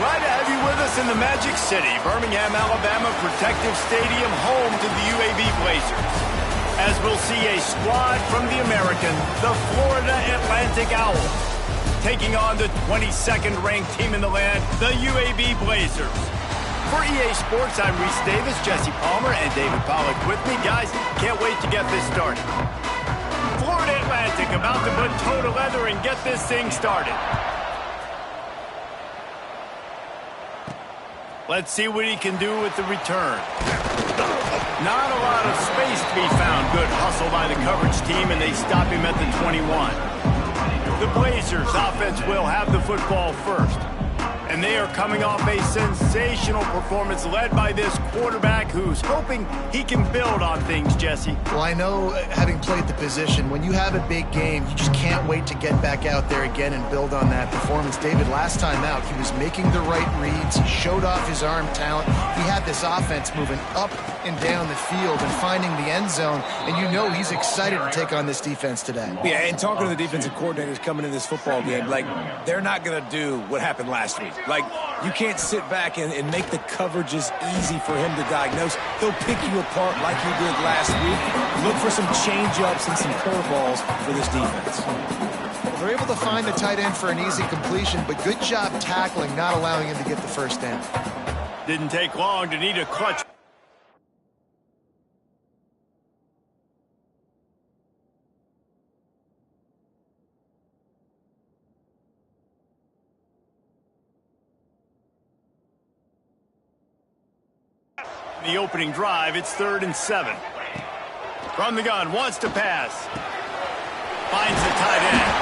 Glad to have you with us in the Magic City, Birmingham, Alabama Protective Stadium, home to the UAB Blazers. As we'll see a squad from the American, the Florida Atlantic Owls, taking on the 22nd ranked team in the land, the UAB Blazers. For EA Sports, I'm Reese Davis, Jesse Palmer, and David Pollack with me. Guys, can't wait to get this started. Florida Atlantic about to put toe to leather and get this thing started. Let's see what he can do with the return. Not a lot of space to be found. Good hustle by the coverage team, and they stop him at the 21. The Blazers offense will have the football first. And they are coming off a sensational performance led by this quarterback who's hoping he can build on things, Jesse. Well, I know, having played the position, when you have a big game, you just can't wait to get back out there again and build on that performance. David, last time out, he was making the right reads. He showed off his arm talent. He had this offense moving up and down the field and finding the end zone. And you know he's excited to take on this defense today. Yeah, and talking to the defensive coordinators coming in this football game, like, they're not going to do what happened last week. Like, you can't sit back and make the coverages easy for him to diagnose. He'll pick you apart like he did last week. Look for some change-ups and some curveballs for this defense. They're able to find the tight end for an easy completion, but good job tackling, not allowing him to get the first down. Didn't take long to need a clutch. The opening drive, it's 3rd and 7. From the gun, wants to pass. Finds the tight end.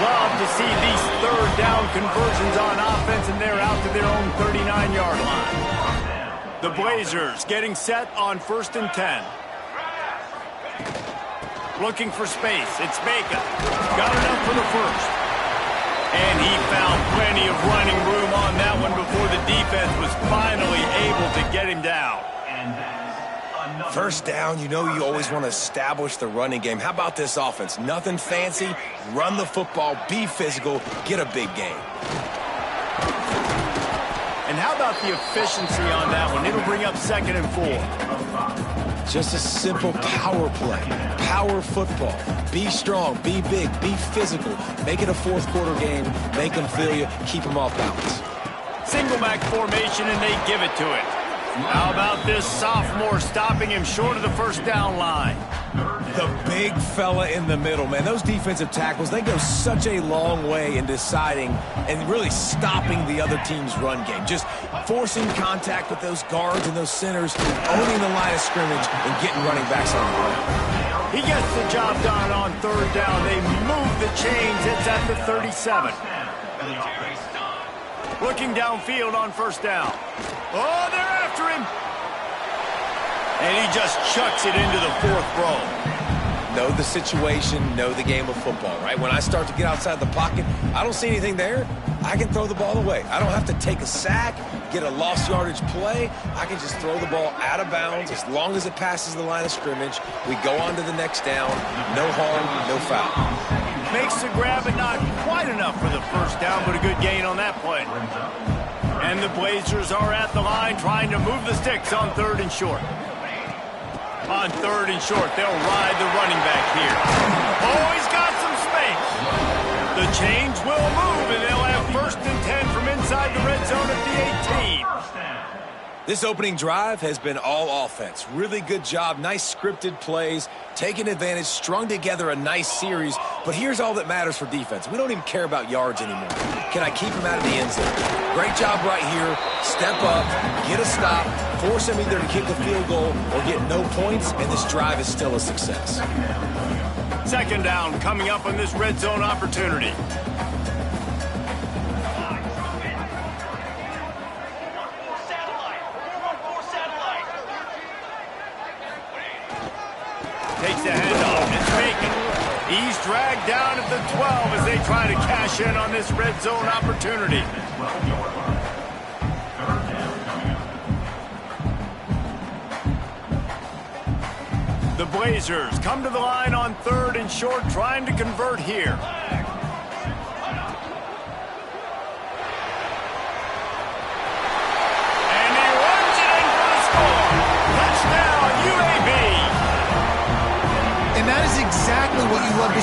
Love to see these 3rd down conversions on offense, and they're out to their own 39-yard line. The Blazers getting set on 1st and 10. Looking for space. It's Bacon. Got enough for the first. And he found plenty of running room on that one before the defense was finally able to get him down. First down, you know you always want to establish the running game. How about this offense? Nothing fancy. Run the football, be physical, get a big game. And how about the efficiency on that one? It'll bring up 2nd and 4. Just a simple power play. Power football. Be strong, be big, be physical. Make it a 4th quarter game. Make them feel you. Keep them off balance. Single back formation, and they give it to it. How about this sophomore stopping him short of the first down line? The big fella in the middle, man. Those defensive tackles, they go such a long way in deciding and really stopping the other team's run game. Just forcing contact with those guards and those centers, owning the line of scrimmage, and getting running backs on the ground. He gets the job done on 3rd down. They move the chains. It's at the 37. Looking downfield on 1st down. Oh, they're after him. And he just chucks it into the 4th row. Know the situation, know the game of football, right? When I start to get outside the pocket, I don't see anything there. I can throw the ball away. I don't have to take a sack, get a lost yardage play. I can just throw the ball out of bounds as long as it passes the line of scrimmage. We go on to the next down. No harm, no foul. Makes the grab, but not quite enough for the first down, but a good gain on that play. And the Blazers are at the line trying to move the sticks on 3rd and short. On 3rd and short, they'll ride the running back here. Oh, he's got some space. The chains will move, and they'll have 1st and 10 from inside the red zone at the 18. This opening drive has been all offense. Really good job. Nice scripted plays. Taking advantage, strung together a nice series. But here's all that matters for defense. We don't even care about yards anymore. Can I keep him out of the end zone? Great job right here. Step up, get a stop, force him either to kick a field goal or get no points, and this drive is still a success. 2nd down coming up on this red zone opportunity. Takes the handoff. It's Bacon. He's dragged down at the 12 as they try to cash in on this red zone opportunity. The Blazers come to the line on 3rd and short, trying to convert here.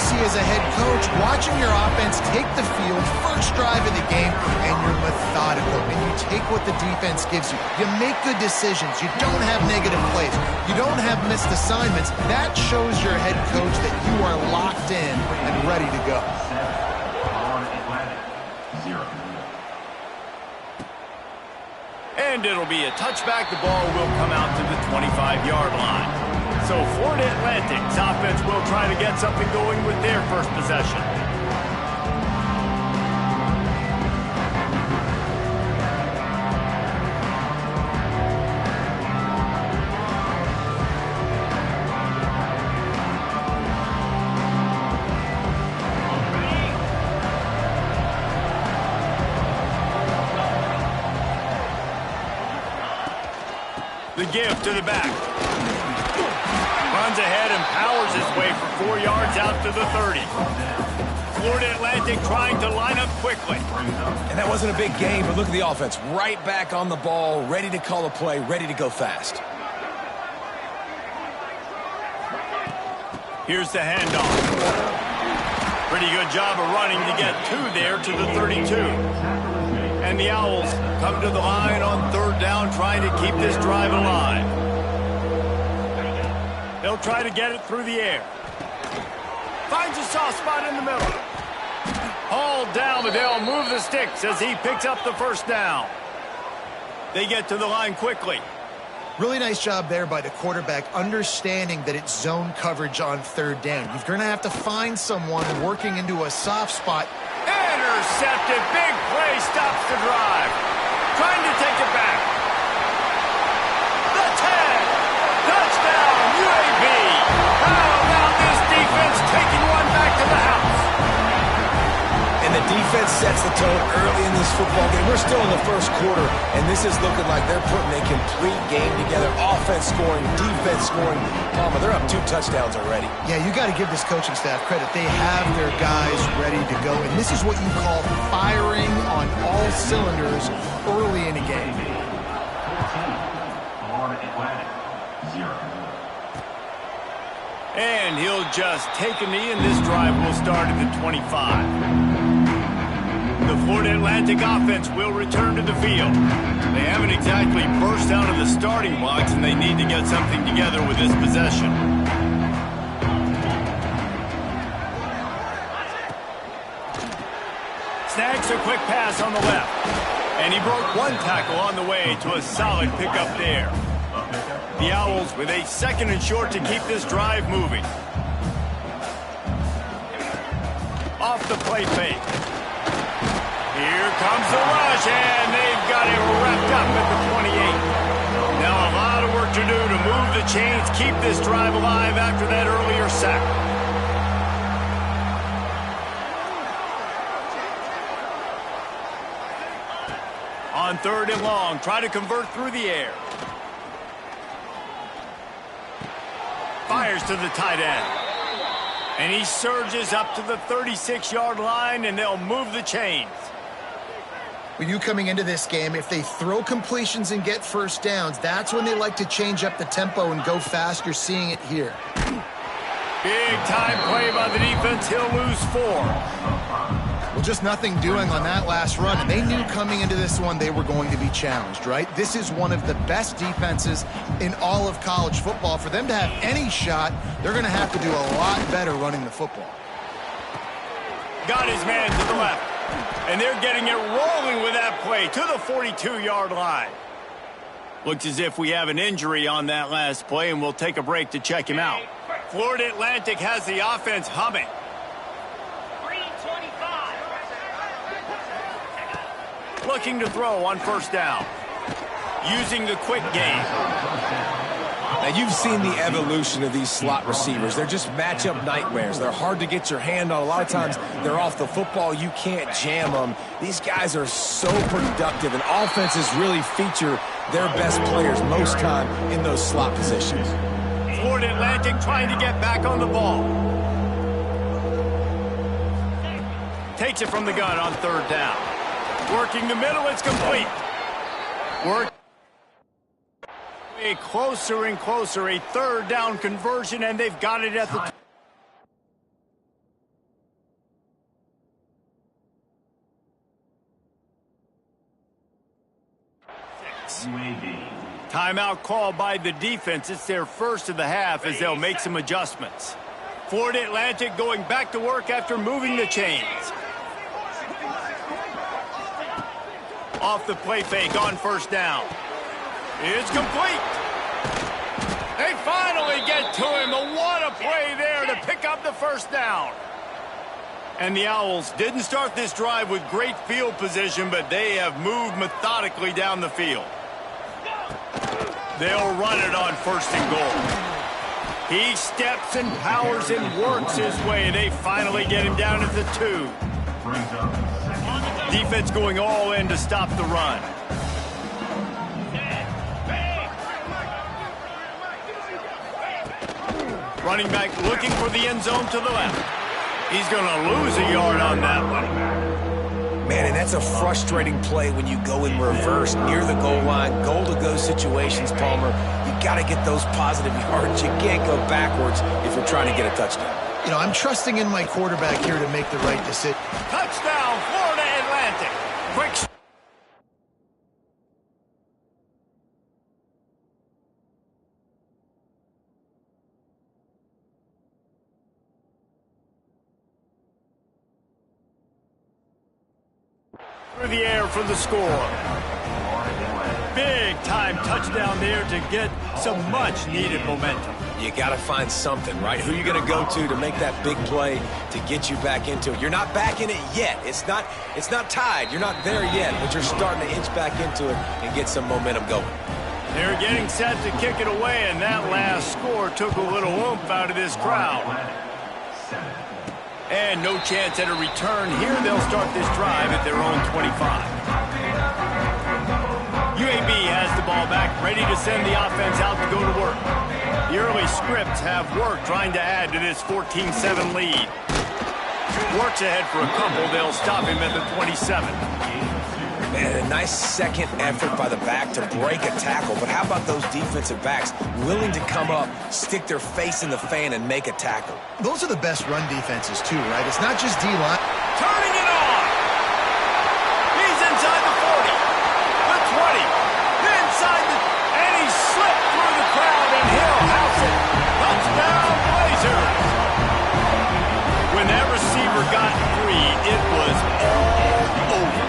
see as a head coach, watching your offense take the field, first drive of the game, and you're methodical, and you take what the defense gives you. You make good decisions. You don't have negative plays. You don't have missed assignments. That shows your head coach that you are locked in and ready to go. And it'll be a touchback. The ball will come out to the 25-yard line. So Florida Atlantic's offense will try to get something going with their first possession. The give to the back. Runs ahead and powers his way for 4 yards out to the 30. Florida Atlantic trying to line up quickly. And that wasn't a big gain, but look at the offense. Right back on the ball, ready to call a play, ready to go fast. Here's the handoff. Pretty good job of running to get two there to the 32. And the Owls come to the line on third down, trying to keep this drive alive. They'll try to get it through the air. Finds a soft spot in the middle. Hauled down, but they'll move the sticks as he picks up the first down. They get to the line quickly. Really nice job there by the quarterback, understanding that it's zone coverage on third down. You're going to have to find someone working into a soft spot. Intercepted. Big play stops the drive. Trying to take it back. The 10. Touchdown, UAB. How about this defense taking one back to the house? And the defense sets the tone early in this football game. We're still in the first quarter, and this is looking like they're putting a complete game together. Offense scoring, defense scoring. Palmer, they're up 2 touchdowns already. Yeah, you got to give this coaching staff credit. They have their guys ready to go, and this is what you call firing on all cylinders early in a game. And he'll just take a knee, and this drive will start at the 25. The Florida Atlantic offense will return to the field. They haven't exactly burst out of the starting blocks, and they need to get something together with this possession. Snags a quick pass on the left. And he broke one tackle on the way to a solid pickup there. The Owls with a 2nd and short to keep this drive moving. Off the play fake. Here comes the rush, and they've got it wrapped up at the 28. Now a lot of work to do to move the chains, keep this drive alive after that earlier sack. On 3rd and long, try to convert through the air. Fires to the tight end. And he surges up to the 36-yard line, and they'll move the chains. When you coming into this game, if they throw completions and get first downs, that's when they like to change up the tempo and go fast. You're seeing it here. Big time play by the defense. He'll lose 4. Well, just nothing doing on that last run. And they knew coming into this one they were going to be challenged, right? This is one of the best defenses in all of college football. For them to have any shot, they're going to have to do a lot better running the football. Got his man to the left. And they're getting it rolling with that play to the 42-yard line. Looks as if we have an injury on that last play, and we'll take a break to check him out. Florida Atlantic has the offense humming. Looking to throw on first down. Using the quick game. Now, you've seen the evolution of these slot receivers. They're just matchup nightmares. They're hard to get your hand on. A lot of times, they're off the football. You can't jam them. These guys are so productive, and offenses really feature their best players most time in those slot positions. Florida Atlantic trying to get back on the ball. Takes it from the gun on 3rd down. Working the middle, it's complete. Closer and closer, a 3rd down conversion, and they've got it at the 6. Timeout called by the defense. It's their first of the half as they'll make some adjustments. Florida Atlantic going back to work after moving the chains. Off the play fake on first down. It's complete. They finally get to him. But what a play there to pick up the first down. And the Owls didn't start this drive with great field position, but they have moved methodically down the field. They'll run it on first and goal. He steps and powers and works his way. They finally get him down at the 2. Defense going all in to stop the run. Running back looking for the end zone to the left. He's going to lose a yard on that one. Man, and that's a frustrating play when you go in reverse near the goal line. Goal-to-go situations, Palmer. You got to get those positive yards. You can't go backwards if you're trying to get a touchdown. You know, I'm trusting in my quarterback here to make the right decision. Touchdown, Florida Atlantic. Quick. Through the air for the score. Big time touchdown there to get some much needed momentum. You got to find something, right? Who are you going to go to make that big play to get you back into it? You're not back in it yet. It's not tied. You're not there yet, but you're starting to inch back into it and get some momentum going. They're getting set to kick it away, and that last score took a little oomph out of this crowd. And no chance at a return here. They'll start this drive at their own 25. UAB has the ball back, ready to send the offense out to go to work. The early scripts have worked trying to add to this 14-7 lead. Works ahead for a couple. They'll stop him at the 27. Man, a nice second effort by the back to break a tackle. But how about those defensive backs willing to come up, stick their face in the fan, and make a tackle? Those are the best run defenses, too, right? It's not just D-line. Turning it on! He's inside the 40, the 20, inside the... And he slipped through the crowd, and he'll house it. Touchdown, Blazers! When that receiver got free, it was all over.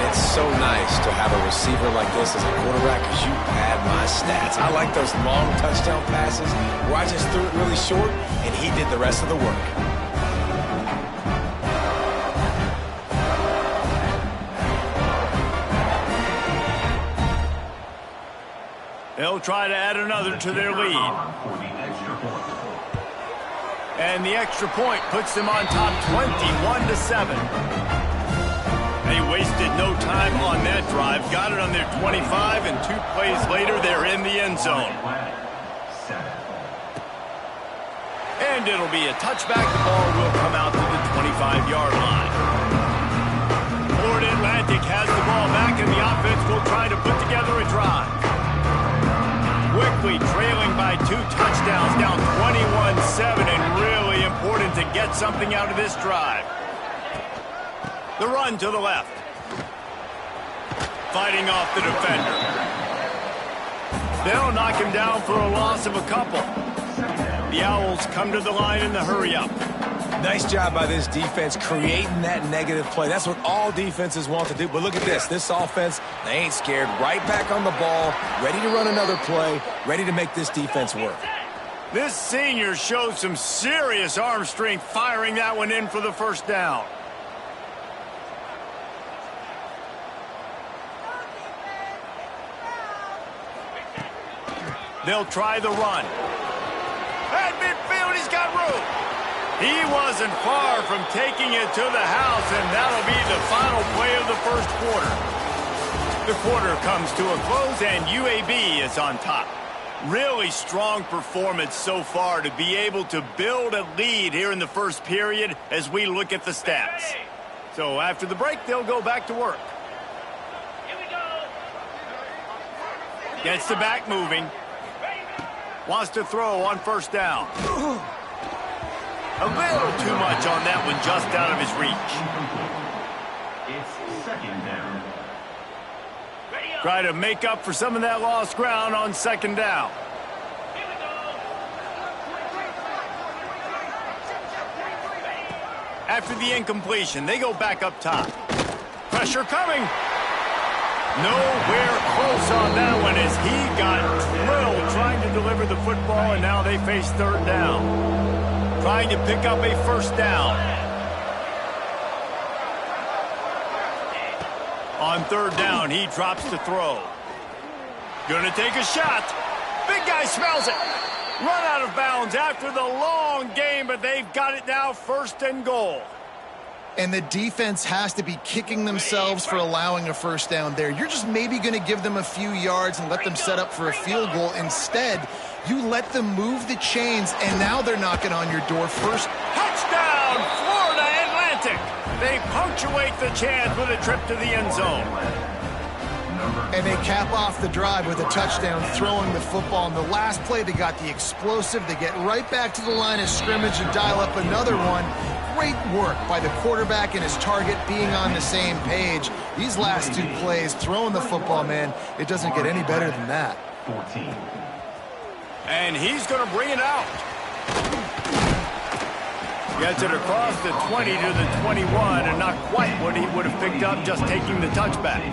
It's so nice to have a receiver like this as a quarterback because you pad my stats. I like those long touchdown passes where I just threw it really short and he did the rest of the work. They'll try to add another to their lead. And the extra point puts them on top 21-7. They wasted no time on that drive. Got it on their 25, and 2 plays later, they're in the end zone. And it'll be a touchback. The ball will come out to the 25-yard line. Florida Atlantic has the ball back, and the offense will try to put together a drive. Quickly trailing by 2 touchdowns, down 21-7, and really important to get something out of this drive. The run to the left. Fighting off the defender. They'll knock him down for a loss of a couple. The Owls come to the line in the hurry-up. Nice job by this defense creating that negative play. That's what all defenses want to do. But look at this. This offense, they ain't scared. Right back on the ball, ready to run another play, ready to make this defense work. This senior showed some serious arm strength firing that one in for the first down. They'll try the run. At midfield, he's got room. He wasn't far from taking it to the house, and that'll be the final play of the first quarter. The quarter comes to a close, and UAB is on top. Really strong performance so far to be able to build a lead here in the first period as we look at the stats. So after the break, they'll go back to work. Gets the back moving. Wants to throw on first down. A little too much on that one, just out of his reach. It's second down. Try to make up for some of that lost ground on second down. After the incompletion, they go back up top. Pressure coming. Nowhere close on that one as he got drilled trying to deliver the football, and now they face third down. Trying to pick up a first down. On third down, he drops to throw. Gonna take a shot. Big guy smells it. Run out of bounds after the long game, but they've got it now, first and goal. And the defense has to be kicking themselves for allowing a first down there. You're just maybe going to give them a few yards and let them set up for a field goal. Instead, you let them move the chains, and now they're knocking on your door first. Touchdown, Florida Atlantic. They punctuate the chance with a trip to the end zone. And they cap off the drive with a touchdown, throwing the football. In the last play, they got the explosive. They get right back to the line of scrimmage and dial up another one. Great work by the quarterback and his target being on the same page. These last two plays, throwing the football, man, it doesn't get any better than that. 14. And he's going to bring it out. Gets it across the 20 to the 21, and not quite what he would have picked up just taking the touchback.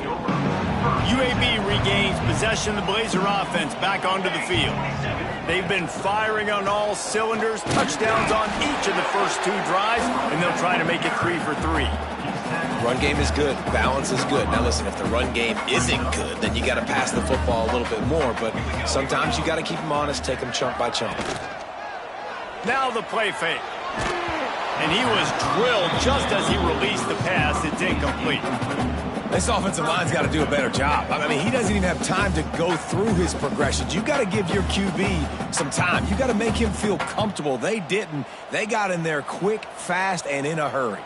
UAB regains possession of the Blazer offense back onto the field. They've been firing on all cylinders, touchdowns on each of the first two drives, and they'll try to make it 3 for 3. Run game is good. Balance is good. Now listen, if the run game isn't good, then you got to pass the football a little bit more, but sometimes you got to keep them honest, take them chunk by chunk. Now the play fake. And he was drilled just as he released the pass. It's incomplete. This offensive line's got to do a better job. I mean, he doesn't even have time to go through his progressions. You got to give your QB some time. You got to make him feel comfortable. They didn't. They got in there quick, fast, and in a hurry.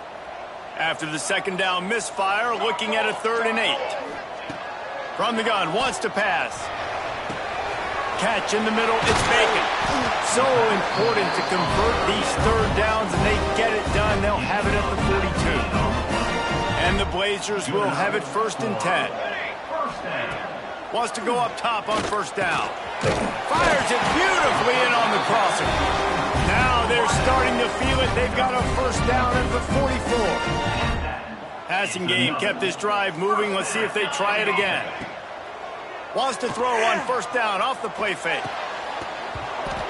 After the second down misfire, looking at a 3rd and 8. From the gun, wants to pass. Catch in the middle, it's Bacon. So important to convert these third downs, and they get it done. They'll have it at the 42. And the Blazers will have it 1st and 10. Wants to go up top on first down. Fires it beautifully in on the crosser. Now they're starting to feel it. They've got a first down at the 44. Passing game kept this drive moving. Let's see if they try it again. Wants to throw on first down off the play fake.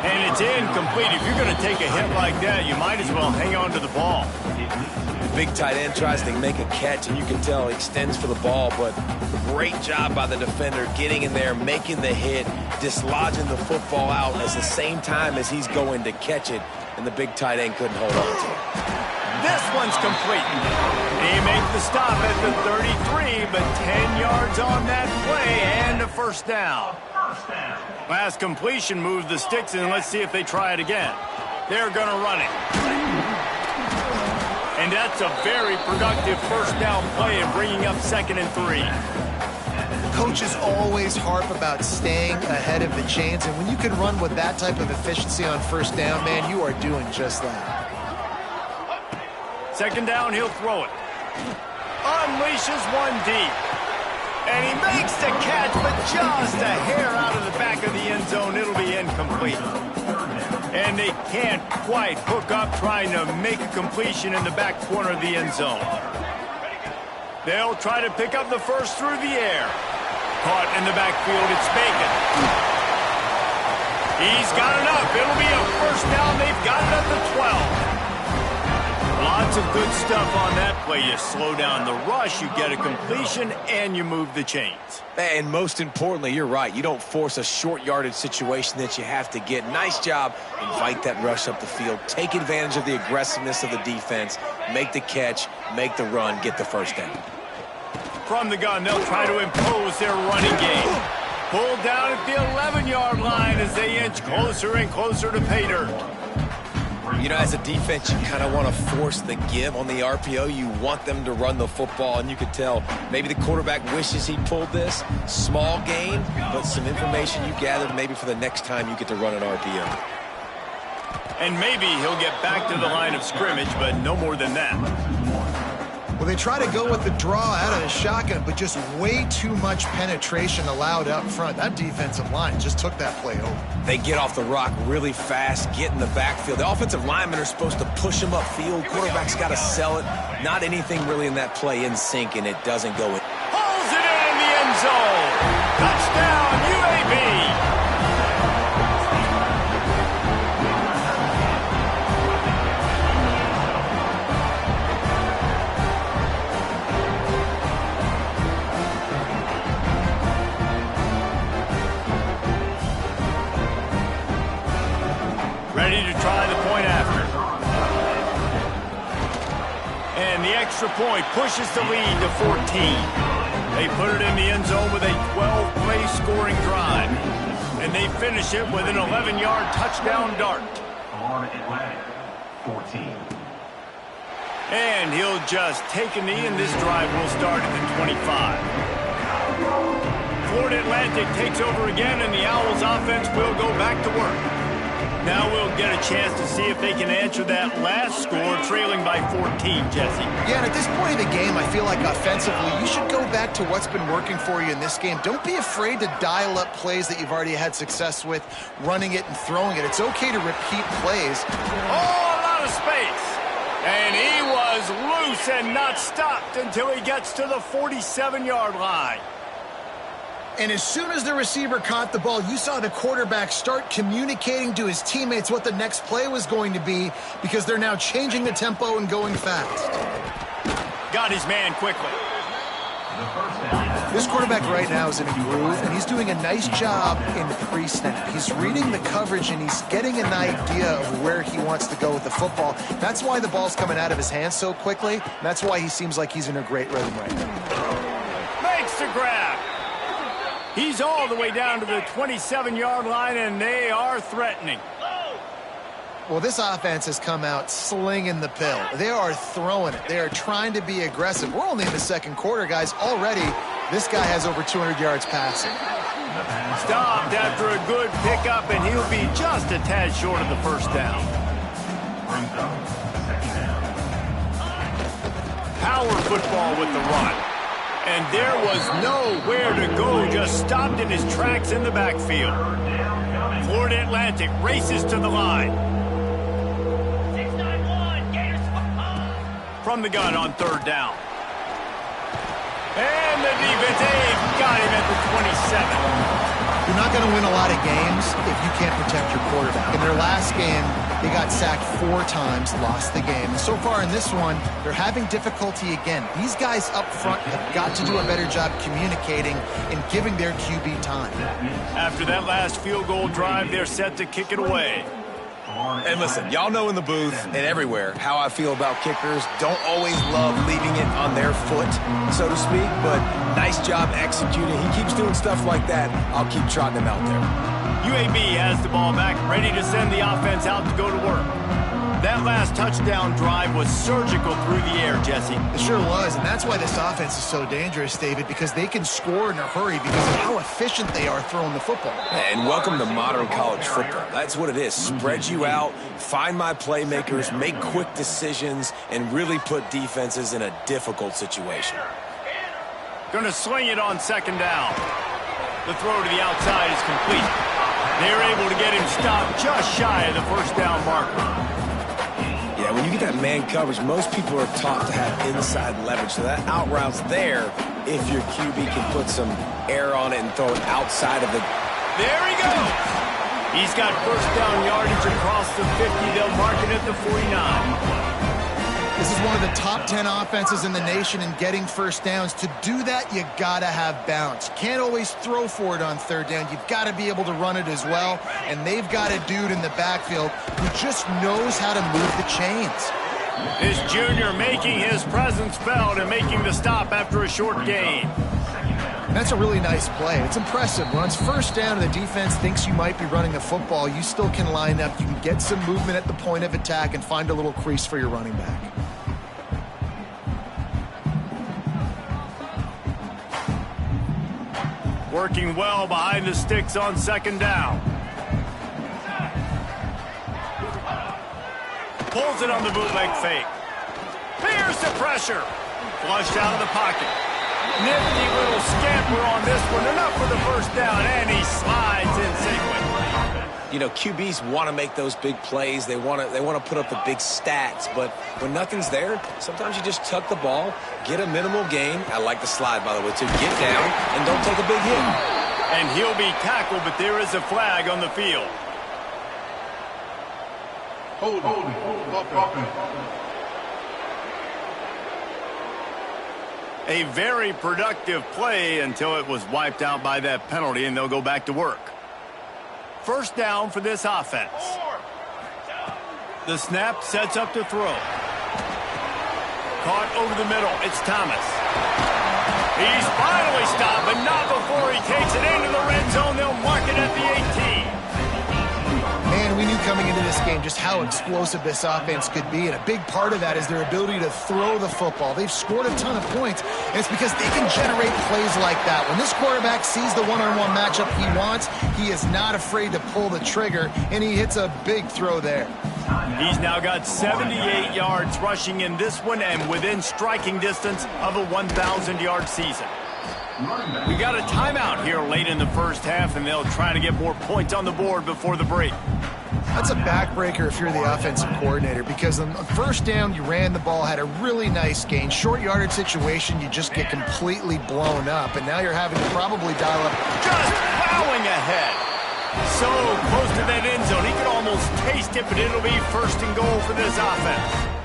And it's incomplete. If you're going to take a hit like that, you might as well hang on to the ball. The big tight end tries to make a catch, and you can tell he extends for the ball, but great job by the defender getting in there, making the hit, dislodging the football out at the same time as he's going to catch it, and the big tight end couldn't hold on to it. This one's complete. They make the stop at the 33, but 10 yards on that play and a first down. Last completion moved the sticks, and let's see if they try it again. They're going to run it. And that's a very productive first down play and bringing up 2nd and 3. Coaches always harp about staying ahead of the chains, and when you can run with that type of efficiency on first down, man, you are doing just that. 2nd down, he'll throw it. Unleashes one deep. And he makes the catch, but just a hair out of the back of the end zone. It'll be incomplete. And they can't quite hook up trying to make a completion in the back corner of the end zone. They'll try to pick up the first through the air. Caught in the backfield, it's Bacon. He's got enough. It'll be a first down. They've got it at the 12. Lots of good stuff on that play. You slow down the rush, you get a completion, and you move the chains. And most importantly, you're right. You don't force a short yardage situation that you have to get. Nice job. Invite that rush up the field. Take advantage of the aggressiveness of the defense. Make the catch, make the run, get the first down. From the gun, they'll try to impose their running game. Pulled down at the 11-yard line as they inch closer and closer to pay dirt. You know, as a defense, you kind of want to force the give on the RPO. You want them to run the football, and you could tell maybe the quarterback wishes he pulled this. Small gain, but some information you gathered maybe for the next time you get to run an RPO. And maybe he'll get back to the line of scrimmage, but no more than that. Well, they try to go with the draw out of the shotgun, but just way too much penetration allowed up front. That defensive line just took that play over. They get off the rock really fast, get in the backfield. The offensive linemen are supposed to push them upfield. Quarterback's got to sell it. Not anything really in that play in sync, and it doesn't go in. Pulls it in the end zone. Touchdown, UAB. Ready to try the point after. And the extra point pushes the lead to 14. They put it in the end zone with a 12-play scoring drive. And they finish it with an 11-yard touchdown dart. Florida Atlantic, 14. And he'll just take a knee, and this drive will start at the 25. Florida Atlantic takes over again, and the Owls offense will go back to work. Now we'll get a chance to see if they can answer that last score, trailing by 14, Jesse. Yeah, and at this point of the game, I feel like offensively, you should go back to what's been working for you in this game. Don't be afraid to dial up plays that you've already had success with, running it and throwing it. It's okay to repeat plays. Oh, a lot of space. And he was loose and not stopped until he gets to the 47-yard line. And as soon as the receiver caught the ball, you saw the quarterback start communicating to his teammates what the next play was going to be, because they're now changing the tempo and going fast. Got his man quickly. This quarterback right now is in a groove, and he's doing a nice job in pre-snap. He's reading the coverage, and he's getting an idea of where he wants to go with the football. That's why the ball's coming out of his hands so quickly. That's why he seems like he's in a great rhythm right now. Makes the grab. He's all the way down to the 27-yard line, and they are threatening. Well, this offense has come out slinging the pill. They are throwing it. They are trying to be aggressive. We're only in the second quarter, guys. Already, this guy has over 200 yards passing. Stopped after a good pickup, and he'll be just a tad short of the first down. Power football with the run. And there was nowhere to go, just stopped in his tracks in the backfield. Florida Atlantic races to the line. 691, Gators from the gun on third down. And the defense got him at the 27. You're not going to win a lot of games if you can't protect your quarterback. In their last game, they got sacked 4 times, lost the game. So far in this one, they're having difficulty again. These guys up front have got to do a better job communicating and giving their QB time. After that last field goal drive, they're set to kick it away. And listen, y'all know in the booth and everywhere how I feel about kickers. Don't always love leaving it on their foot, so to speak, but nice job executing. He keeps doing stuff like that. I'll keep trotting him out there. UAB has the ball back, ready to send the offense out to go to work. That last touchdown drive was surgical through the air, Jesse. It sure was, and that's why this offense is so dangerous, David, because they can score in a hurry because of how efficient they are throwing the football. And welcome to modern college football. That's what it is. Spread you out, find my playmakers, make quick decisions, and really put defenses in a difficult situation. Going to sling it on second down. The throw to the outside is complete. They're able to get him stopped just shy of the first down marker. Yeah, when you get that man coverage, most people are taught to have inside leverage. So that out route's there if your QB can put some air on it and throw it outside of the... There he goes! He's got first down yardage across the 50. They'll mark it at the 49. This is one of the top 10 offenses in the nation in getting first downs. To do that, you got to have balance. You can't always throw for it on third down. You've got to be able to run it as well. And they've got a dude in the backfield who just knows how to move the chains. This junior making his presence felt and making the stop after a short gain. That's a really nice play. It's impressive. When it's first down and the defense thinks you might be running the football, you still can line up. You can get some movement at the point of attack and find a little crease for your running back. Working well behind the sticks on second down. Pulls it on the bootleg fake. Fears the pressure. Flushed out of the pocket. Nifty little scamper on this one. Enough for the first down, and he slides in safely. You know, QBs want to make those big plays. They want to put up the big stats. But when nothing's there, sometimes you just tuck the ball, get a minimal gain. I like the slide, by the way, too. Get down and don't take a big hit. And he'll be tackled, but there is a flag on the field. Hold. A very productive play until it was wiped out by that penalty, and they'll go back to work. First down for this offense. The snap sets up to throw. Caught over the middle. It's Thomas. He's finally stopped, but not before he takes it into the red zone. They'll mark it at the 18. Man, we knew coming into this game just how explosive this offense could be, and a big part of that is their ability to throw the football. They've scored a ton of points, and it's because they can generate plays like that. When this quarterback sees the one-on-one matchup he wants, he is not afraid to pull the trigger, and he hits a big throw there. He's now got 78 yards rushing in this one and within striking distance of a 1,000-yard season. We got a timeout here late in the first half, and they'll try to get more points on the board before the break. That's a backbreaker if you're the offensive coordinator, because on first down, you ran the ball, had a really nice gain. Short yardage situation, you just get completely blown up, and now you're having to probably dial up. Just plowing ahead. So close to that end zone, he could almost taste it, but it'll be first and goal for this offense.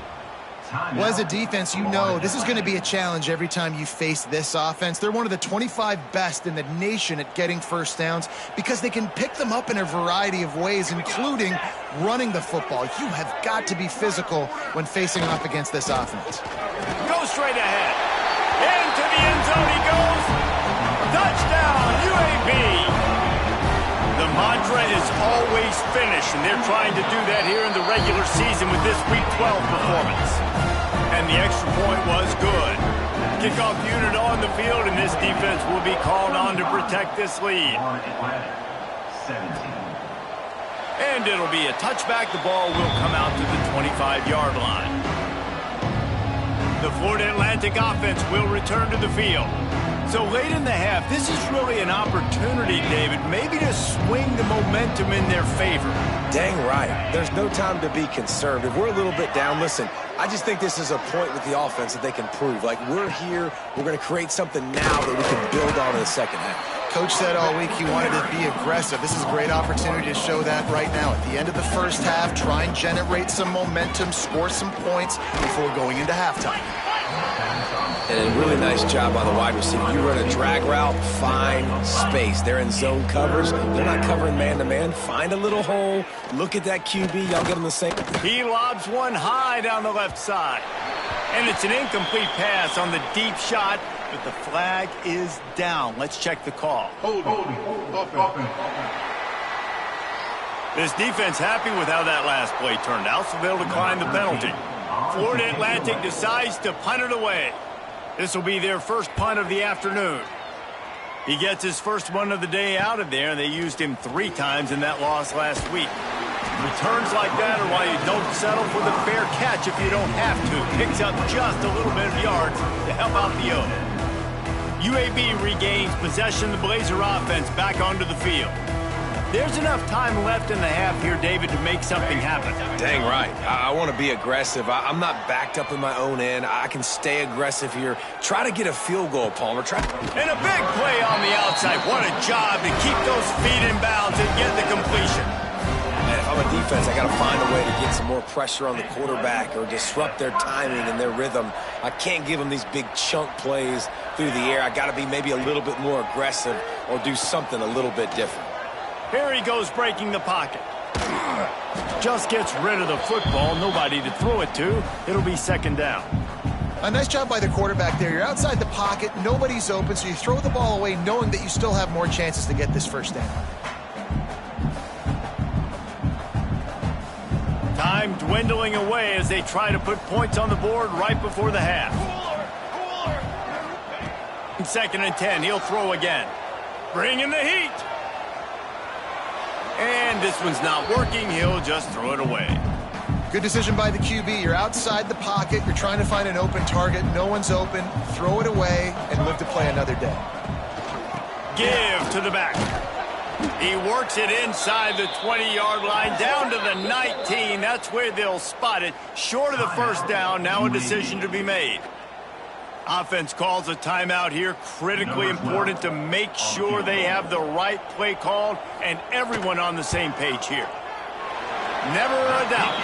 Well, as a defense, you know this is going to be a challenge every time you face this offense. They're one of the 25 best in the nation at getting first downs because they can pick them up in a variety of ways, including running the football. You have got to be physical when facing off against this offense. Go straight ahead. Into the end zone he goes. Touchdown, UAB. The mantra is always finish, and they're trying to do that here in the regular season with this Week 12 performance. And the extra point was good. Kickoff unit on the field, and this defense will be called on to protect this lead. And it'll be a touchback. The ball will come out to the 25-yard line. The Florida Atlantic offense will return to the field. So late in the half, this is really an opportunity, David, maybe to swing the momentum in their favor. Dang right. There's no time to be concerned. If we're a little bit down, listen, I just think this is a point with the offense that they can prove. Like, we're here, we're going to create something now that we can build on in the second half. Coach said all week he wanted to be aggressive. This is a great opportunity to show that right now. At the end of the first half, try and generate some momentum, score some points before going into halftime. And a really nice job by the wide receiver. You run a drag route, find space. They're in zone covers. They're not covering man-to-man. Find a little hole. Look at that QB. Y'all get him the same. He lobs one high down the left side. And it's an incomplete pass on the deep shot, but the flag is down. Let's check the call. This defense happy with how that last play turned out, so they'll decline the penalty. Florida Atlantic decides to punt it away. This will be their first punt of the afternoon. He gets his first one of the day out of there, and they used him 3 times in that loss last week. Returns like that are why you don't settle for the fair catch if you don't have to. Picks up just a little bit of yards to help out the O. UAB regains possession of the Blazer offense back onto the field. There's enough time left in the half here, David, to make something happen. Dang right. I want to be aggressive. I'm not backed up in my own end. I can stay aggressive here. Try to get a field goal, Palmer. And a big play on the outside. What a job to keep those feet in bounds and get the completion. And if I'm a defense, I got to find a way to get some more pressure on the quarterback or disrupt their timing and their rhythm. I can't give them these big chunk plays through the air. I got to be maybe a little bit more aggressive or do something a little bit different. Here he goes breaking the pocket. Just gets rid of the football. Nobody to throw it to. It'll be second down. A nice job by the quarterback there. You're outside the pocket. Nobody's open, so you throw the ball away knowing that you still have more chances to get this first down. Time dwindling away as they try to put points on the board right before the half. Second and 10. He'll throw again. Bring in the heat. And this one's not working. He'll just throw it away. Good decision by the QB. You're outside the pocket. You're trying to find an open target. No one's open. Throw it away and live to play another day. Give to the back. He works it inside the 20-yard line down to the 19. That's where they'll spot it. Short of the first down. Now a decision to be made. Offense calls a timeout here. Critically important to make sure they have the right play called and everyone on the same page here. Never a doubt.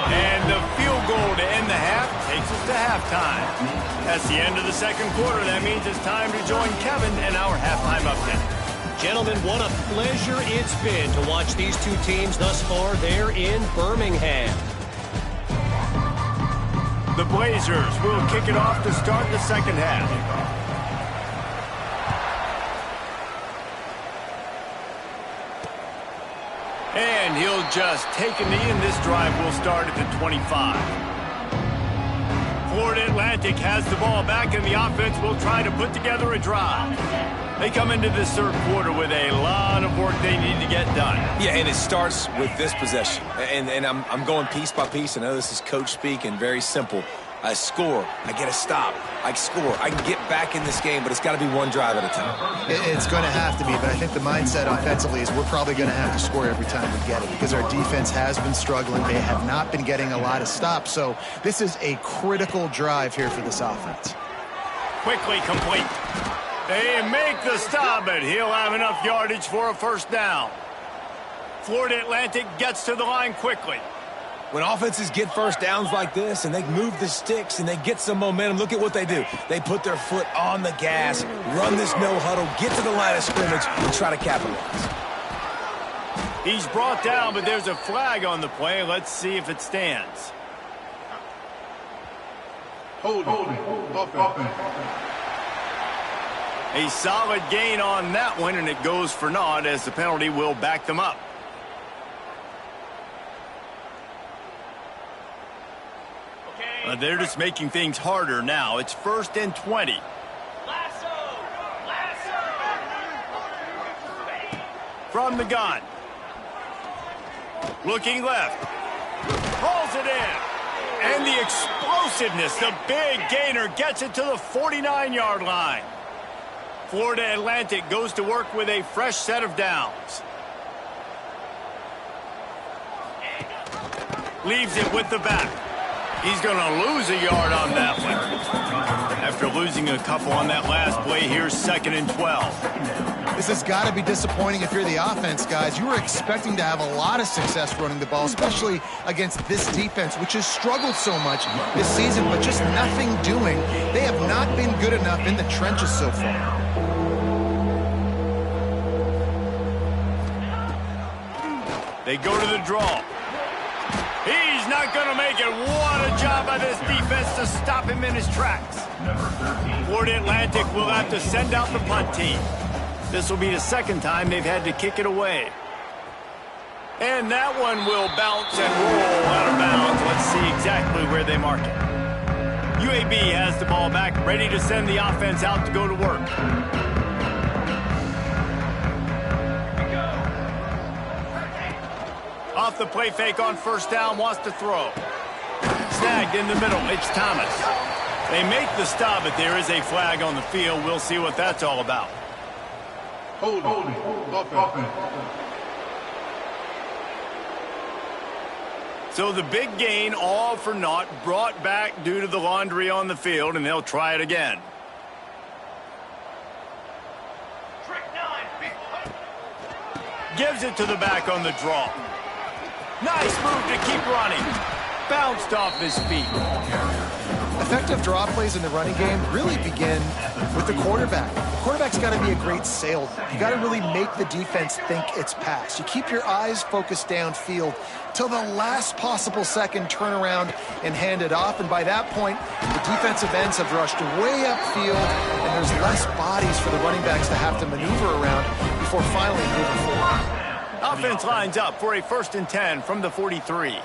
And the field goal to end the half takes us to halftime. That's the end of the second quarter. That means it's time to join Kevin in our halftime update. Gentlemen, what a pleasure it's been to watch these two teams thus far there in Birmingham. The Blazers will kick it off to start the second half. And he'll just take a knee, and this drive will start at the 25. Florida Atlantic has the ball back, and the offense will try to put together a drive. They come into this third quarter with a lot of work they need to get done. Yeah, and it starts with this possession. And I'm going piece by piece. I know this is coach speak and very simple. I score. I get a stop. I score. I can get back in this game, but it's got to be one drive at a time. It's going to have to be, but I think the mindset offensively is we're probably going to have to score every time we get it because our defense has been struggling. They have not been getting a lot of stops, so this is a critical drive here for this offense. Quickly complete. They make the stop, but he'll have enough yardage for a first down. Florida Atlantic gets to the line quickly. When offenses get first downs like this and they move the sticks and they get some momentum, look at what they do. They put their foot on the gas, run this no huddle, get to the line of scrimmage, and try to capitalize. He's brought down, but there's a flag on the play. Let's see if it stands. Hold it. A solid gain on that one, and it goes for naught as the penalty will back them up. They're just making things harder now. It's 1st and 20. From the gun. Looking left. Rolls it in. And the explosiveness, the big gainer gets it to the 49-yard line. Florida Atlantic goes to work with a fresh set of downs. Leaves it with the back. He's going to lose a yard on that one. After losing a couple on that last play, here's 2nd and 12. This has got to be disappointing if you're the offense, guys. You were expecting to have a lot of success running the ball, especially against this defense, which has struggled so much this season, but just nothing doing. They have not been good enough in the trenches so far. They go to the draw. He's not going to make it. What a job by this defense to stop him in his tracks. Florida Atlantic will have to send out the punt team. This will be the second time they've had to kick it away. And that one will bounce and roll out of bounds. Let's see exactly where they mark it. UAB has the ball back, ready to send the offense out to go to work. Off the play fake on first down, wants to throw. Snagged in the middle, it's Thomas. They make the stop, but there is a flag on the field. We'll see what that's all about. Hold it. So the big gain, all for naught, brought back due to the laundry on the field, and they'll try it again. Gives it to the back on the draw. Nice move to keep running. Bounced off his feet. Effective draw plays in the running game really begin with the quarterback. The quarterback's got to be a great salesman. You got to really make the defense think it's pass. You keep your eyes focused downfield till the last possible second, turn around and hand it off. And by that point, the defensive ends have rushed way upfield, and there's less bodies for the running backs to have to maneuver around before finally moving forward. Offense lines up for a 1st and 10 from the 43.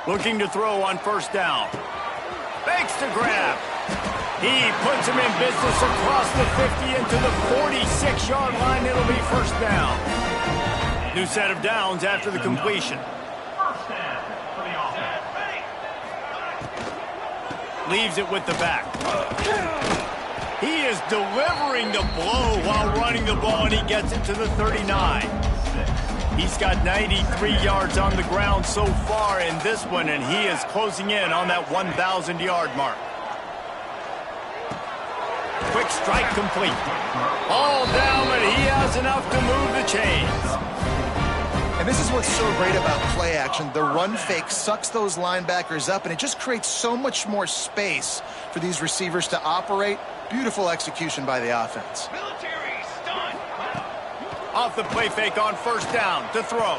Looking to throw on first down. Fakes to grab. He puts him in business across the 50 into the 46-yard line. It'll be first down. New set of downs after the completion. First down for the offense. Leaves it with the back. He is delivering the blow while running the ball, and he gets it to the 39. He's got 93 yards on the ground so far in this one, and he is closing in on that 1,000-yard mark. Quick strike complete. All down, but he has enough to move the chains. And this is what's so great about play action. The run fake sucks those linebackers up, and it just creates so much more space for these receivers to operate. Beautiful execution by the offense. Off the play fake on first down to throw.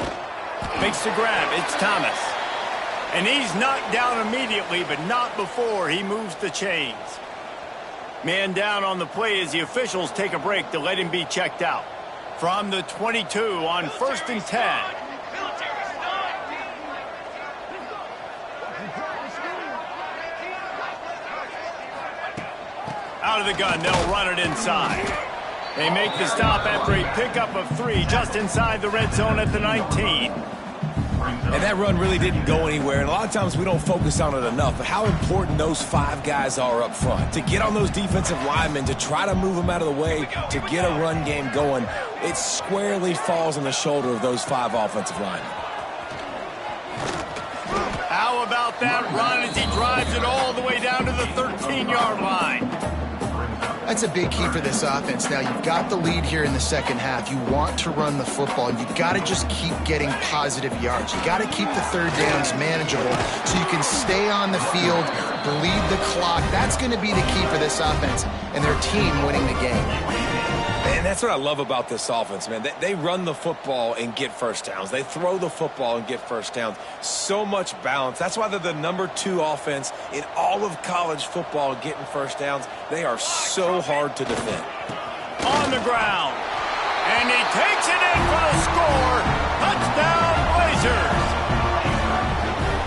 Makes the grab. It's Thomas. And he's knocked down immediately, but not before he moves the chains. Man down on the play as the officials take a break to let him be checked out. From the 22 on first and 10. Out of the gun, they'll run it inside. They make the stop after a pickup of 3 just inside the red zone at the 19. And that run really didn't go anywhere, and a lot of times we don't focus on it enough, but how important those 5 guys are up front. To get on those defensive linemen, to try to move them out of the way, to get a run game going, it squarely falls on the shoulder of those 5 offensive linemen. How about that run as he drives it all the way down to the 13-yard line? That's a big key for this offense. Now, you've got the lead here in the second half. You want to run the football, and you've got to just keep getting positive yards. You got to keep the third downs manageable so you can stay on the field, bleed the clock. That's going to be the key for this offense and their team winning the game. And that's what I love about this offense, man. They run the football and get first downs. They throw the football and get first downs. So much balance. That's why they're the #2 offense in all of college football getting first downs. They are so hard to defend. On the ground. And he takes it in for the score. Touchdown, Blazers.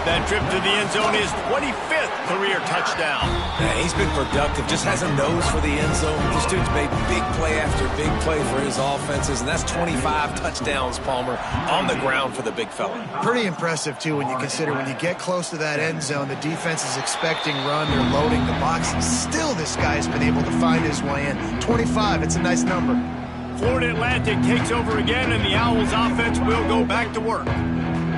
That trip to the end zone is 25th career touchdown. Yeah, he's been productive, just has a nose for the end zone. This dude's made big play after big play for his offenses, and that's 25 touchdowns, Palmer, on the ground for the big fella. Pretty impressive, too, when you consider when you get close to that end zone, the defense is expecting run, they're loading the box, and still this guy's been able to find his way in. 25, it's a nice number. Florida Atlantic takes over again, and the Owls offense will go back to work.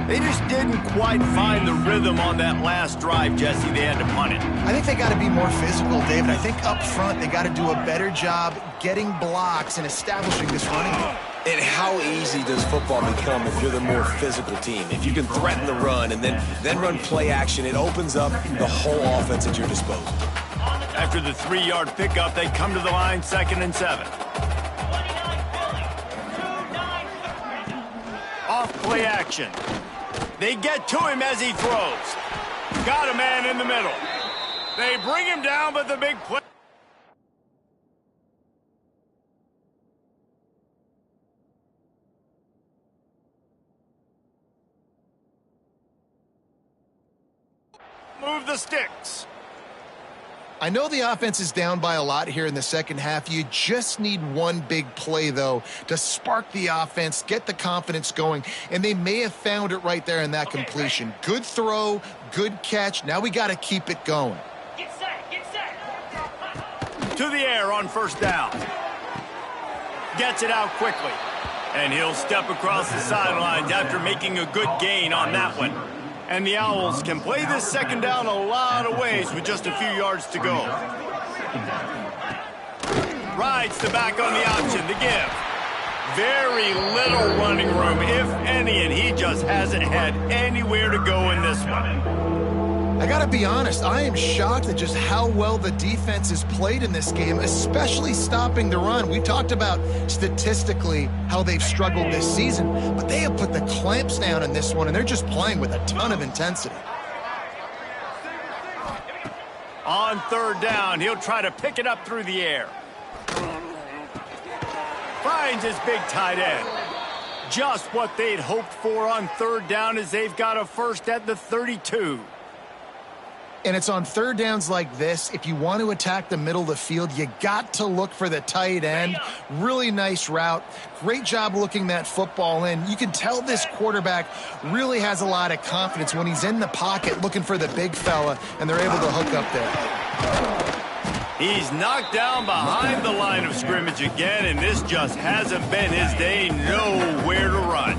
They just didn't quite find the rhythm on that last drive, Jesse. They had to punt it. I think they got to be more physical, David. I think up front they got to do a better job getting blocks and establishing this running game. And how easy does football become if you're the more physical team? If you can threaten the run and then run play action, it opens up the whole offense at your disposal. After the 3-yard pickup, they come to the line, 2nd and 7. Off play action. They get to him as he throws. Got a man in the middle. They bring him down, but the big play. Move the sticks. I know the offense is down by a lot here in the second half. You just need one big play, though, to spark the offense, get the confidence going, and they may have found it right there in that completion. Good throw, good catch. Now we got to keep it going. Get set, get set. To the air on first down. Gets it out quickly. And he'll step across the sidelines after making a good gain on that one. And the Owls can play this second down a lot of ways with just a few yards to go. Rides the back on the option to give. Very little running room, if any, and he just hasn't had anywhere to go in this one. I got to be honest, I am shocked at just how well the defense has played in this game, especially stopping the run. We talked about statistically how they've struggled this season, but they have put the clamps down in this one, and they're just playing with a ton of intensity. On third down, he'll try to pick it up through the air. Finds his big tight end. Just what they'd hoped for on third down as they've got a first at the 32. And it's on third downs like this. If you want to attack the middle of the field, you got to look for the tight end. Really nice route. Great job looking that football in. You can tell this quarterback really has a lot of confidence when he's in the pocket looking for the big fella, and they're able to hook up there. He's knocked down behind the line of scrimmage again, and this just hasn't been his day. Nowhere to run.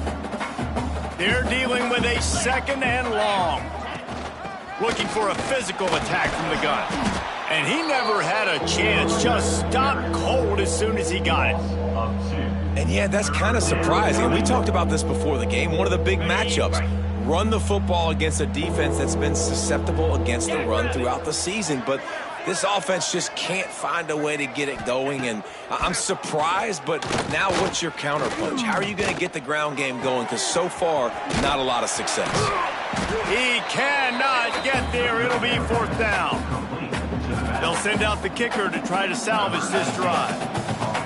They're dealing with a second and long. Looking for a physical attack from the gun. And he never had a chance. Just stopped cold as soon as he got it. And yeah, that's kind of surprising. We talked about this before the game. One of the big matchups. Run the football against a defense that's been susceptible against the run throughout the season. But this offense just can't find a way to get it going. And I'm surprised, but now what's your counterpunch? How are you going to get the ground game going? Because so far, not a lot of success. He cannot get there. It'll be fourth down. They'll send out the kicker to try to salvage this drive.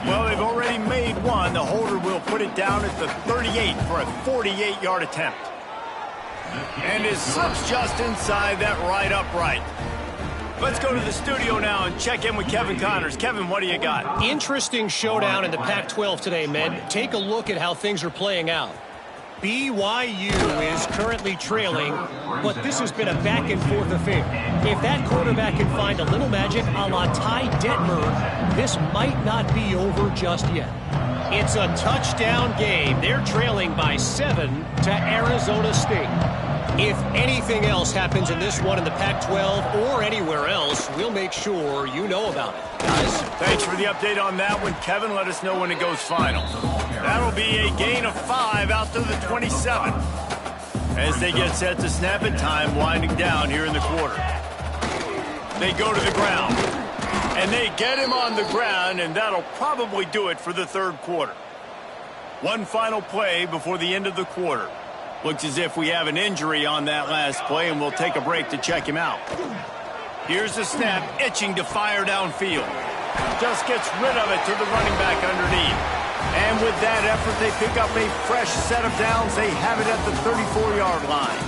Well, they've already made one. The holder will put it down at the 38 for a 48-yard attempt. And it slips just inside that right upright. Let's go to the studio now and check in with Kevin Connors. Kevin, what do you got? Interesting showdown in the Pac-12 today, men. Take a look at how things are playing out. BYU is currently trailing, but this has been a back-and-forth affair. If that quarterback can find a little magic a la Ty Detmer, this might not be over just yet. It's a touchdown game. They're trailing by 7 to Arizona State. If anything else happens in this one in the Pac-12 or anywhere else, we'll make sure you know about it. Guys? Thanks for the update on that one, Kevin. Let us know when it goes final. That'll be a gain of 5 out to the 27. As they get set to snap it, time winding down here in the quarter. They go to the ground. And they get him on the ground, and that'll probably do it for the third quarter. One final play before the end of the quarter. Looks as if we have an injury on that last play, and we'll take a break to check him out. Here's the snap, itching to fire downfield. Just gets rid of it to the running back underneath. And with that effort, they pick up a fresh set of downs. They have it at the 34-yard line.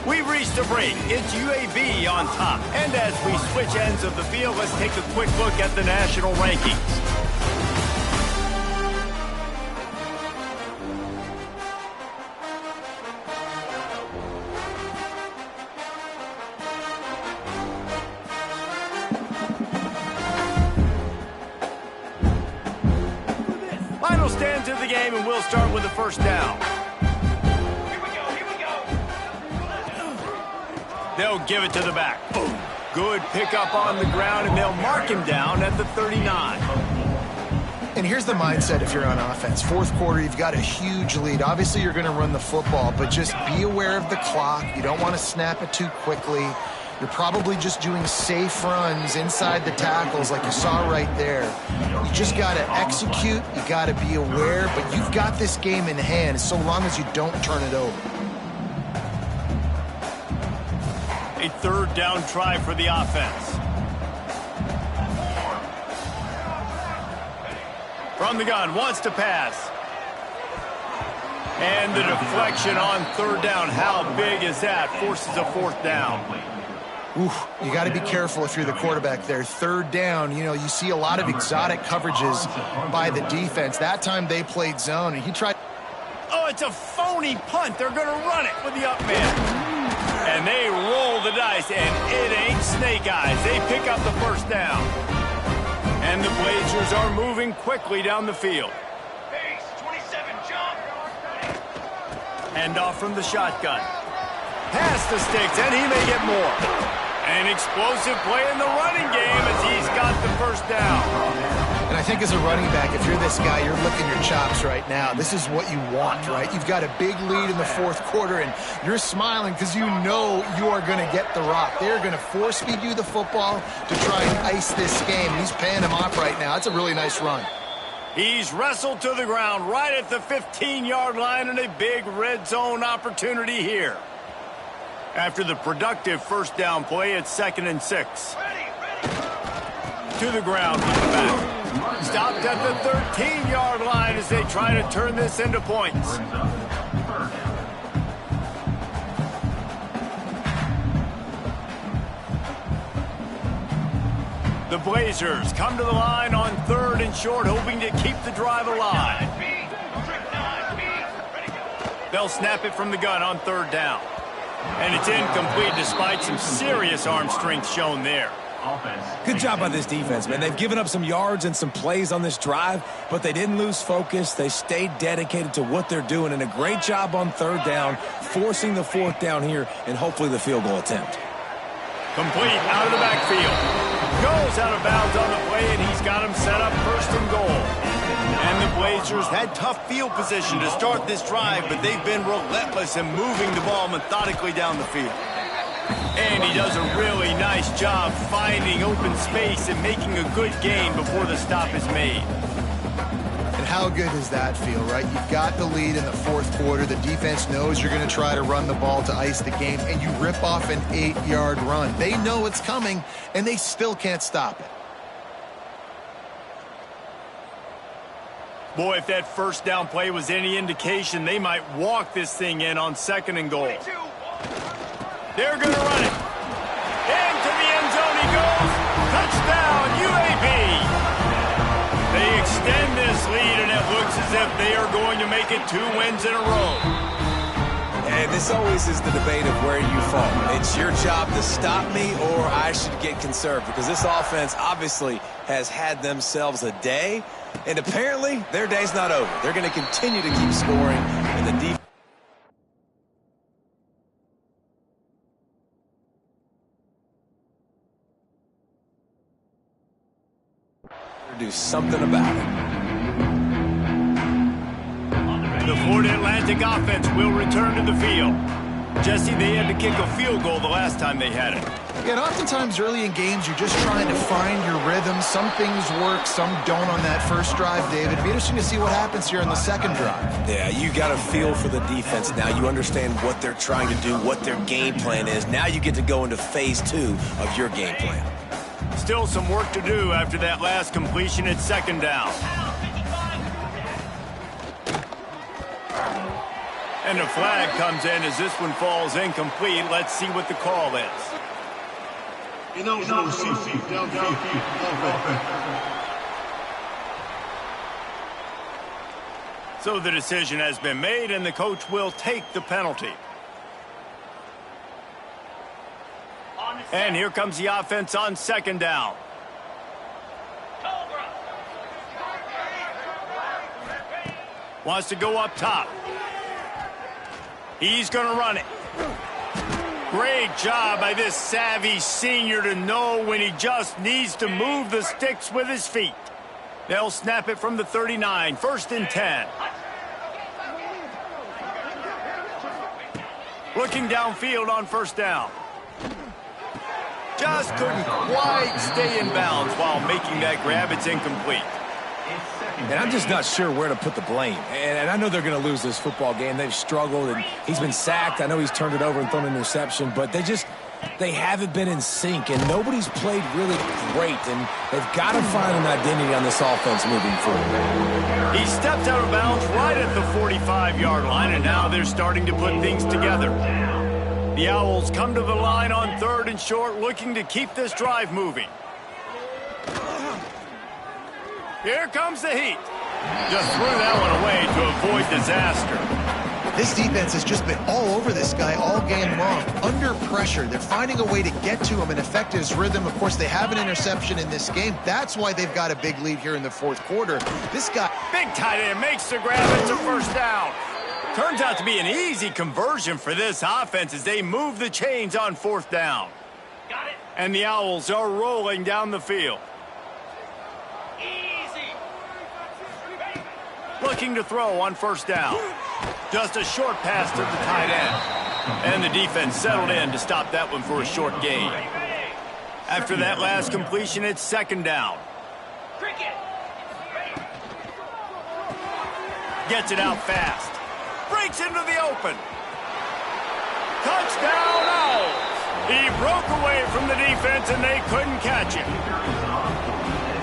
We've reached a break. It's UAB on top. And as we switch ends of the field, let's take a quick look at the national rankings. Final stands of the game, and we'll start with the first down. They'll give it to the back. Good pickup on the ground, and they'll mark him down at the 39. And here's the mindset if you're on offense. Fourth quarter, you've got a huge lead. Obviously, you're going to run the football, but just be aware of the clock. You don't want to snap it too quickly. You're probably just doing safe runs inside the tackles like you saw right there. You just got to execute. You got to be aware, but you've got this game in hand so long as you don't turn it over. A third down try for the offense. From the gun, wants to pass. And the deflection on third down. How big is that? Forces a fourth down. Oof, you got to be careful if you're the quarterback there. Third down, you know, you see a lot of exotic coverages by the defense. That time they played zone, and he tried. Oh, it's a phony punt. They're going to run it with the up man. And they roll the dice, and it ain't snake eyes. They pick up the first down. And the Blazers are moving quickly down the field. Base, 27, jump. Hand off from the shotgun. Past the sticks, and he may get more. An explosive play in the running game as he's got the first down. And I think as a running back, if you're this guy, you're licking your chops right now. This is what you want, right? You've got a big lead in the fourth quarter, and you're smiling because you know you are going to get the rock. They're going to force-feed you the football to try and ice this game. He's paying him off right now. That's a really nice run. He's wrestled to the ground right at the 15-yard line, and a big red zone opportunity here. After the productive first down play, it's 2nd and 6. To the ground with the back. Stopped at the 13-yard line as they try to turn this into points. The Blazers come to the line on 3rd and short, hoping to keep the drive alive. They'll snap it from the gun on 3rd down. And it's incomplete despite some serious arm strength shown there. Good job by this defense, man. They've given up some yards and some plays on this drive, but they didn't lose focus. They stayed dedicated to what they're doing, and a great job on 3rd down, forcing the 4th down here, and hopefully the field goal attempt. Complete out of the backfield. Goes out of bounds on the play, and he's got him set up 1st and goal. And the Blazers had tough field position to start this drive, but they've been relentless in moving the ball methodically down the field. And he does a really nice job finding open space and making a good gain before the stop is made. And how good does that feel, right? You've got the lead in the 4th quarter. The defense knows you're going to try to run the ball to ice the game, and you rip off an 8-yard run. They know it's coming, and they still can't stop it. Boy, if that 1st down play was any indication, they might walk this thing in on 2nd and goal. They're going to run it. Into the end zone he goes. Touchdown, UAB. They extend this lead, and it looks as if they are going to make it 2 wins in a row. And this always is the debate of where you fall. It's your job to stop me, or I should get conserved, because this offense obviously has had themselves a day, and apparently their day's not over. They're going to continue to keep scoring, and the defense do something about it. The Florida Atlantic offense will return to the field. Jesse, they had to kick a field goal the last time they had it. Yeah, and oftentimes early in games, you're just trying to find your rhythm. Some things work, some don't on that first drive, David. It'd be interesting to see what happens here in the 2nd drive. Yeah, you got a feel for the defense now. You understand what they're trying to do, what their game plan is. Now you get to go into phase 2 of your game plan. Still some work to do after that last completion at 2nd down. And a flag comes in as this one falls incomplete. Let's see what the call is. So the decision has been made, and the coach will take the penalty. And here comes the offense on 2nd down. Wants to go up top. He's going to run it. Great job by this savvy senior to know when he just needs to move the sticks with his feet. They'll snap it from the 39, 1st and 10. Looking downfield on 1st down. Just couldn't quite stay in bounds while making that grab. It's incomplete. And I'm just not sure where to put the blame. And I know they're going to lose this football game. They've struggled, and he's been sacked. I know he's turned it over and thrown an interception, but they haven't been in sync, and nobody's played really great, and they've got to find an identity on this offense moving forward. He stepped out of bounds right at the 45-yard line, and now they're starting to put things together. The Owls come to the line on 3rd and short, looking to keep this drive moving. Here comes the heat. Just threw that one away to avoid disaster. This defense has just been all over this guy all game long. Under pressure, they're finding a way to get to him and affect his rhythm. Of course, they have an interception in this game. That's why they've got a big lead here in the 4th quarter. This guy... Big tight end makes the grab. It's a 1st down. Turns out to be an easy conversion for this offense as they move the chains on 4th down. Got it. And the Owls are rolling down the field. Easy. Looking to throw on 1st down. Just a short pass to the tight end. And the defense settled in to stop that one for a short gain. After that last completion, it's 2nd down. Cricket. Gets it out fast. Breaks into the open. Touchdown, Owls. He broke away from the defense, and they couldn't catch him.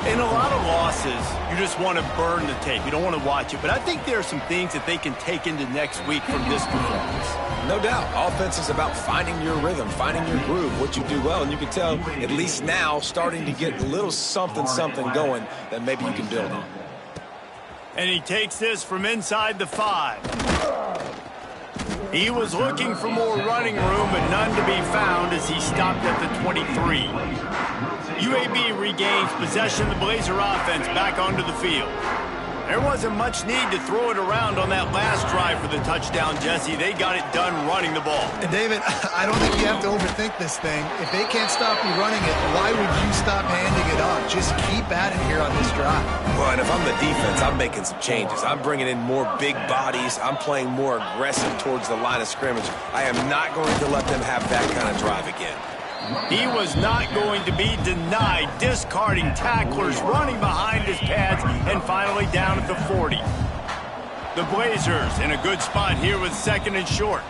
In a lot of losses, you just want to burn the tape. You don't want to watch it. But I think there are some things that they can take into next week from this performance. No doubt. Offense is about finding your rhythm, finding your groove, what you do well. And you can tell, at least now, starting to get a little something going that maybe you can build on. And he takes this from inside the 5. He was looking for more running room, but none to be found as he stopped at the 23. UAB regains possession of the Blazer offense back onto the field. There wasn't much need to throw it around on that last drive for the touchdown, Jesse. They got it done running the ball. And David, I don't think you have to overthink this thing. If they can't stop you running it, why would you stop handing it off? Just keep at it here on this drive. Well, and if I'm the defense, I'm making some changes. I'm bringing in more big bodies. I'm playing more aggressive towards the line of scrimmage. I am not going to let them have that kind of drive again. He was not going to be denied, discarding tacklers, running behind his pads, and finally down at the 40. The Blazers in a good spot here with 2nd and short.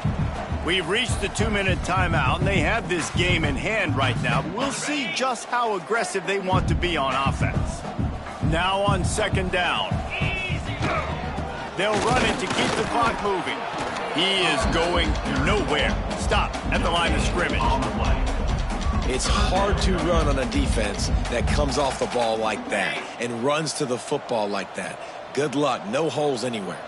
We've reached the 2-minute timeout, and they have this game in hand right now. But we'll see just how aggressive they want to be on offense. Now on 2nd down. They'll run it to keep the clock moving. He is going nowhere. Stop at the line of scrimmage. It's hard to run on a defense that comes off the ball like that and runs to the football like that. Good luck. No holes anywhere.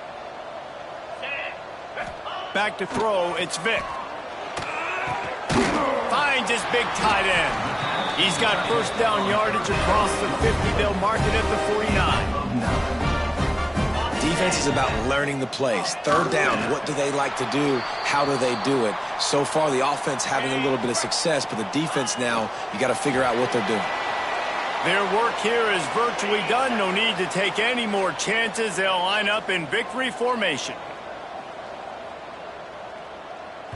Back to throw. It's Vic. Finds his big tight end. He's got first down yardage across the 50. They'll mark it at the 49. Defense is about learning the plays. 3rd down, what do they like to do? How do they do it? So far, the offense having a little bit of success, but the defense now, you got to figure out what they're doing. Their work here is virtually done. No need to take any more chances. They'll line up in victory formation.